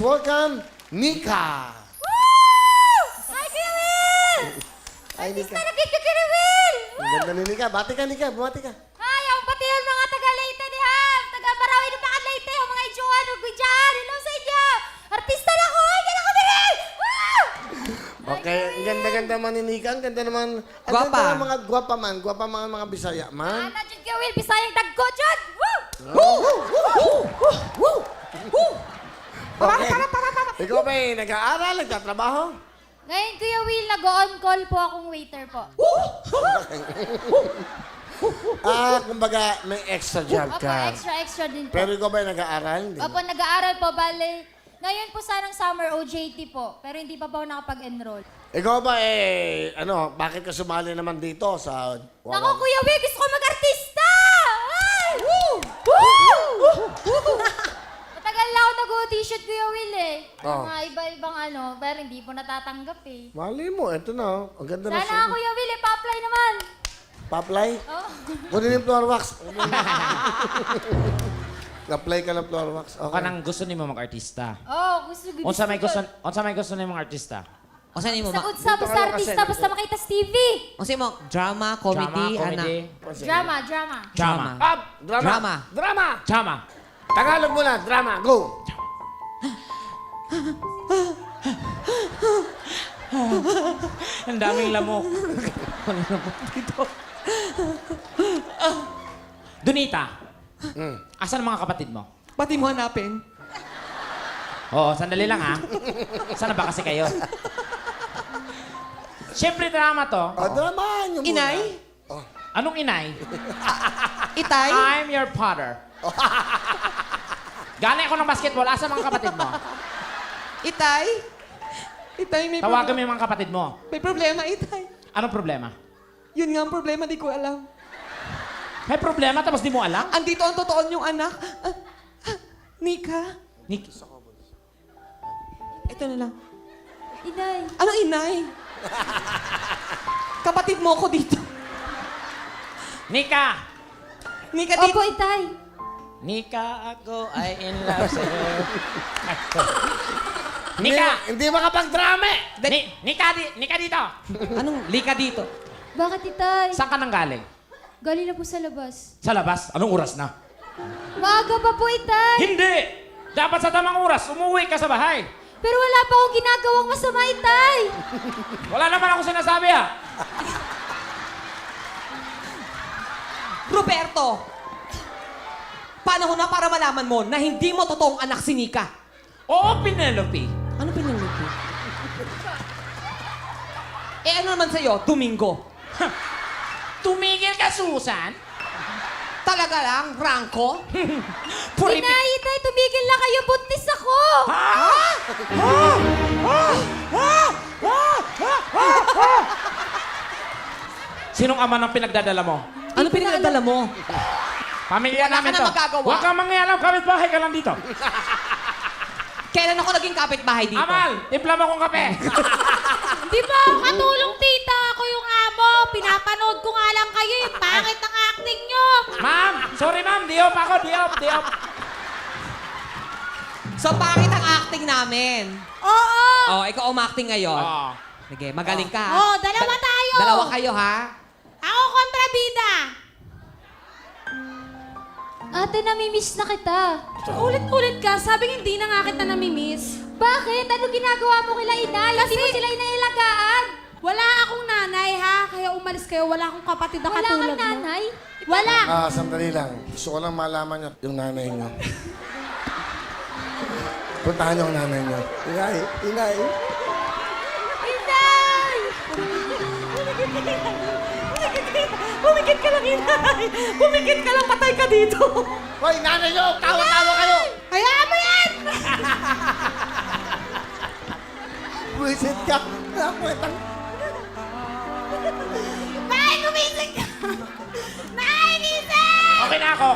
welcome Nika. Hi, Kuya Will! Hi, Nika. Nagkit ka, Kuya Will! Ang ganda ni Nika. Bati ka, Nika. Bumati ka. Hi, ang pati yung mga taga-Leyte ni Ham. Taga-Marawi ng mga Leyte. Ang mga Ijuan, Ugudyan. Hello sa inyo. Artista na ako. Ay, gano'n kami rin! Woo! Okay, ang ganda-ganda man ni Nika. Ang ganda naman. Ang Gwapa. ganda ng mga gwapa man. Gwapa mga Bisaya man. Ano, Jud Kuya Will? Bisayang dagko, Jud! Woo! Okay. Ikaw ba nag-aaral, nagtatrabaho? Ngayon, Kuya Will, nag-on call po akong waiter po. Kumbaga, may extra job Opo, ka. extra din po. Pero ikaw ba nag-aaral? Hindi. Opo, nag-aaral po, bale. Ngayon po sanang summer OJT po, pero hindi pa po ako nakapag-enroll. Ikaw ba bakit ka sumali naman dito sa... Nako, Kuya Will, gusto ko mag-artista! Ay! Woo! Matagal na ako nag-audition, Kuya Will eh. Oh. Mga iba-ibang pero hindi po natatanggap eh. Mali mo, eto na. Ang ganda na Sana Kuya Will eh, pa-apply naman. Pa-apply? Oh. Kunin yung floor wax. Na-apply ka ng floor wax. Okay. Kanang gusto nimo mag-artista. Oh, gusto Unsa may gusto nimo mag-artista? O saan mo ba? Sa basta artista, basta makita sa TV. O saan mo? Drama, comedy, comedy. Drama. Drama. Up! Drama! Drama. Drama! Drama. Tagalog muna, drama. Go! Ang daming lamok. Donita, asan ang mga kapatid mo? Pati mo hanapin. Oo, sandali lang ha. Sana ba kasi kayo? Siyempre drama to. Drama nyo muna. Inay? Anong inay? Itay? I'm your father. Galing ako ng basketball. Asan mga kapatid mo? Itay? Itay, may Tawagan mo yung mga kapatid mo. May problema, Itay. Anong problema? Yun nga ang problema, di ko alam. May problema tapos di mo alam? Andito ang totoo niyong anak. Nika? Nick, Ito na lang. Inay. Anong inay? Kapatid mo ko dito. Nika! Nika, dito. Opo, Itay. Nika, ako ay in love sa'yo. Nika! Hindi makapag-drama eh. Nika dito! Anong lika dito? Bakit, Itay? Saan ka nang galing? Galing na po sa labas. Sa labas? Anong oras na? Maaga pa po, Itay. Hindi! Dapat sa tamang oras, umuwi ka sa bahay. Pero wala pa akong ginagawang masama, Itay. Wala naman ako sinasabi ah. Roberto! Panahon na para malaman mo na hindi mo totoong anak si Nika. Oo, Penelope. Ano pinanlupi? Ano naman sa'yo, Domingo? Tumigil ka, Susan. Talaga lang, Ranko? Inay, Itay, tumigil na kayo. Buntis ako. Sinong ama ng pinagdadala mo? Ano pinagdala mo? Pamilya Wala namin ka na to. magagawa. Huwag kang mangyayalaw, kapit bahay ka lang dito. Kailan ako naging kapitbahay dito? Amal, timpla mo kong kape. Di ba, katulong tita. Ako yung amo. Pinapanood ko nga lang kayo. Yung pangit ng acting nyo. Ma'am, sorry ma'am, diop ako, diop. So, pangit ang acting namin. Oo. Oh, ikaw umacting ngayon. Oo. Sige, magaling ka. ha? Oh, dalawa tayo. Dalawa kayo, ha? Ako kontrabida. Ate, namimiss na kita. Ulit-ulit ka. Sabi hindi na nga kita namimiss. Bakit? Ano ginagawa mo kila inay? Hindi mo sila inailagaan. Wala akong nanay, ha? Kaya umalis kayo. Wala akong kapatid na Wala katulad kang mo. nanay? Wala. Sandali lang. Gusto ko lang malaman nyo yung nanay nyo. Puntahan nyo ang nanay nyo. Inay! Inay! Bumikit ka lang, inay! Bumikit ka lang, patay ka dito! Hoy, nanay nyo! Tawa-tawa kayo! Hayaan mo yan! Buisit ka! Nakwetang... Nay, gumising ka! Nay, gising! Okay na ako.